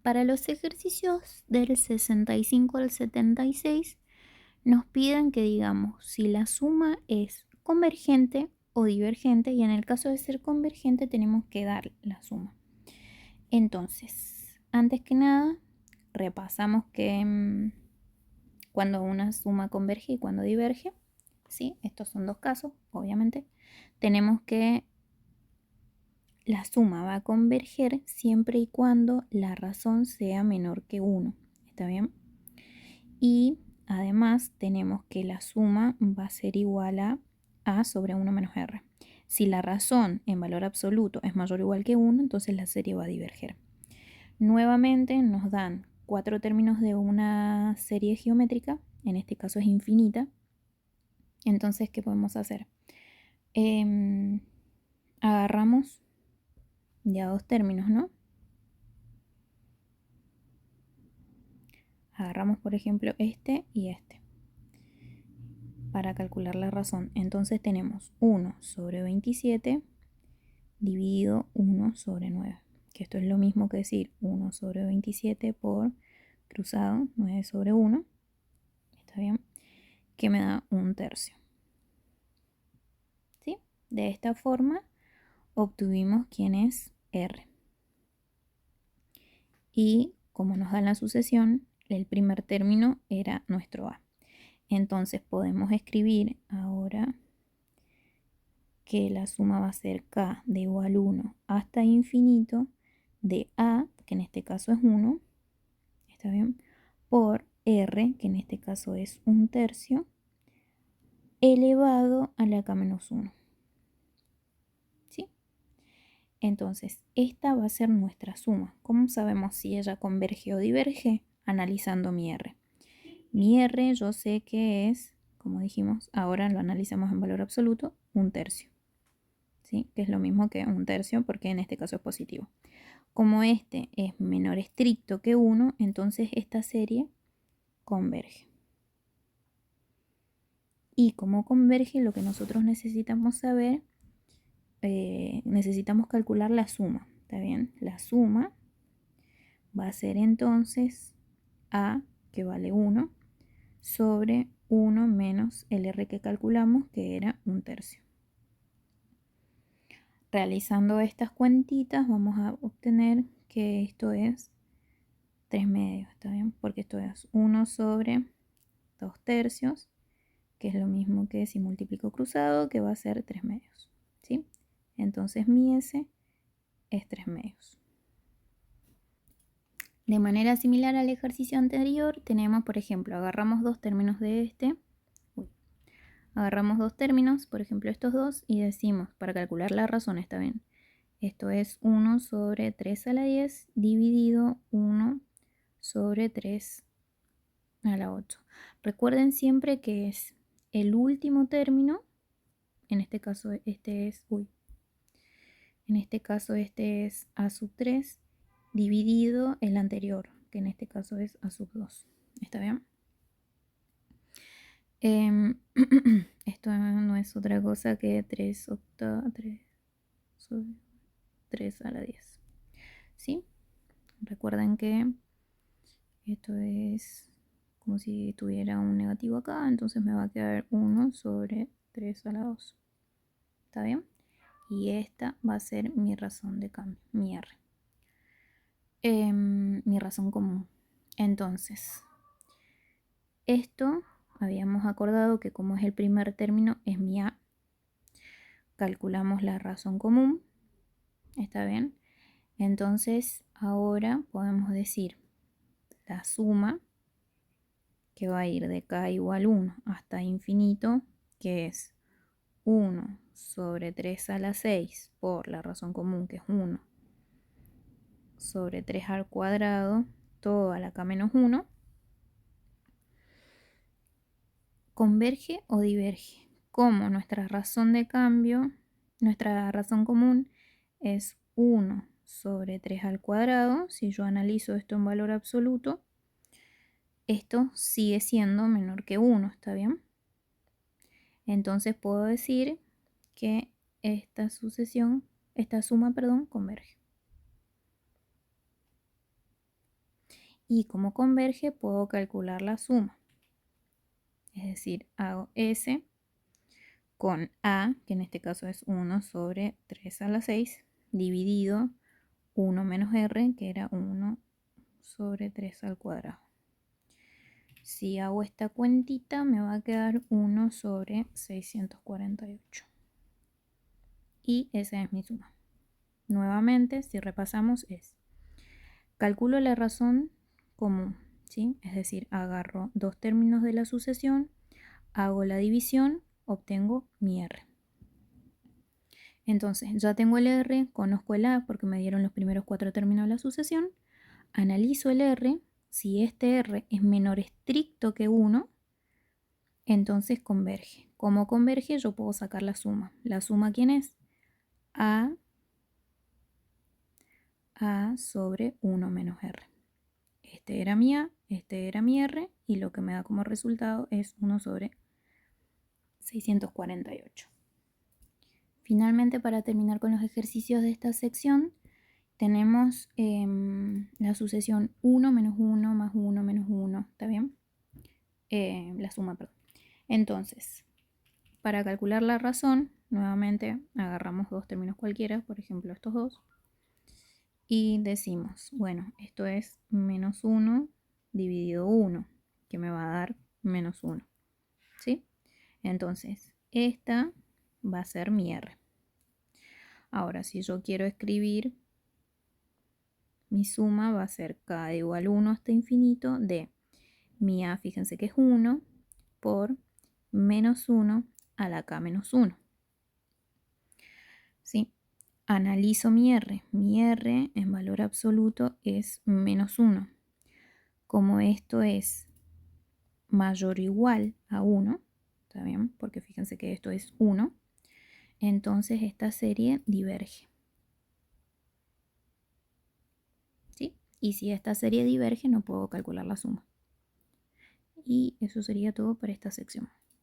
Para los ejercicios del 65 al 76 nos piden que digamos si la suma es convergente o divergente, y en el caso de ser convergente tenemos que dar la suma. Entonces, antes que nada, repasamos que cuando una suma converge y cuando diverge, ¿sí? Estos son dos casos, obviamente. Tenemos que la suma va a converger siempre y cuando la razón sea menor que 1. ¿Está bien? Y además tenemos que la suma va a ser igual a sobre 1 menos r. Si la razón en valor absoluto es mayor o igual que 1, entonces la serie va a diverger. Nuevamente nos dan 4 términos de una serie geométrica, en este caso es infinita. Entonces, ¿qué podemos hacer? Agarramos ya dos términos, ¿no? Agarramos, por ejemplo, este y este para calcular la razón. Entonces tenemos 1 sobre 27 dividido 1 sobre 9, que esto es lo mismo que decir 1 sobre 27 por cruzado 9 sobre 1, ¿está bien? Que me da 1/3. ¿Sí? De esta forma obtuvimos quién es R. Y como nos da la sucesión, el primer término era nuestro A. Entonces podemos escribir ahora que la suma va a ser K de igual 1 hasta infinito de A, que en este caso es 1, ¿está bien? Por R, que en este caso es 1/3, elevado a la K menos 1. ¿Sí? Entonces, esta va a ser nuestra suma. ¿Cómo sabemos si ella converge o diverge? Analizando mi R. Mi R yo sé que es, como dijimos, ahora lo analizamos en valor absoluto, 1/3. ¿Sí? Que es lo mismo que 1/3 porque en este caso es positivo. Como este es menor estricto que 1, entonces esta serie converge. Y como converge, lo que nosotros necesitamos saber, necesitamos calcular la suma. ¿Está bien? La suma va a ser entonces A, que vale 1, sobre 1 menos el R que calculamos, que era 1/3. Realizando estas cuentitas vamos a obtener que esto es 3/2, ¿está bien? Porque esto es 1 sobre 2/3, que es lo mismo que si multiplico cruzado, que va a ser 3/2, ¿sí? Entonces mi S es 3/2. De manera similar al ejercicio anterior, tenemos, por ejemplo, agarramos dos términos de este. Agarramos dos términos, por ejemplo estos dos, y decimos, para calcular la razón, está bien. Esto es 1 sobre 3 a la 10 dividido 1 sobre 3 a la 8. Recuerden siempre que es el último término, en este caso este es, en este caso este es a sub 3 dividido el anterior, que en este caso es a sub 2. ¿Está bien? Esto no es otra cosa que 3 sobre 3 a la 10. ¿Sí? Recuerden que esto es como si tuviera un negativo acá, entonces me va a quedar 1 sobre 3 a la 2. ¿Está bien? Y esta va a ser mi razón de cambio, mi R. Mi razón común. Entonces, esto habíamos acordado que como es el primer término, es mi A. Calculamos la razón común. ¿Está bien? Entonces, ahora podemos decir la suma, que va a ir de K igual 1 hasta infinito, que es 1 sobre 3 a la 6 por la razón común, que es 1 sobre 3 al cuadrado, todo a la K menos 1, converge o diverge. Como nuestra razón de cambio, nuestra razón común es 1 sobre 3 al cuadrado, si yo analizo esto en valor absoluto, esto sigue siendo menor que 1, ¿está bien? Entonces puedo decir que esta suma, converge. Y como converge, puedo calcular la suma. Es decir, hago S con A, que en este caso es 1 sobre 3 a la 6, dividido 1 menos R, que era 1 sobre 3 al cuadrado. Si hago esta cuentita, me va a quedar 1 sobre 648. Y esa es mi suma. Nuevamente, si repasamos, calculo la razón común, ¿sí? Es decir, agarro dos términos de la sucesión, hago la división, obtengo mi R. Entonces, ya tengo el R, conozco el A porque me dieron los primeros 4 términos de la sucesión, analizo el R, si este R es menor estricto que 1, entonces converge. Como converge, yo puedo sacar la suma. ¿La suma quién es? A sobre 1 menos R. Este era mi A, este era mi R, y lo que me da como resultado es 1 sobre 648. Finalmente, para terminar con los ejercicios de esta sección, tenemos la sucesión 1 menos 1 más 1 menos 1, ¿está bien? La suma, perdón. Entonces, para calcular la razón, nuevamente agarramos dos términos cualquiera, por ejemplo estos dos, y decimos, bueno, esto es menos 1 dividido 1, que me va a dar menos 1, ¿sí? Entonces, esta va a ser mi R. Ahora, si yo quiero escribir, mi suma va a ser k igual 1 hasta infinito de mi A, fíjense que es 1, por menos 1 a la k menos 1. ¿Sí? Analizo mi R. Mi R en valor absoluto es menos 1. Como esto es mayor o igual a 1, ¿está bien? Porque fíjense que esto es 1, entonces esta serie diverge. ¿Sí? Y si esta serie diverge, no puedo calcular la suma. Y eso sería todo para esta sección.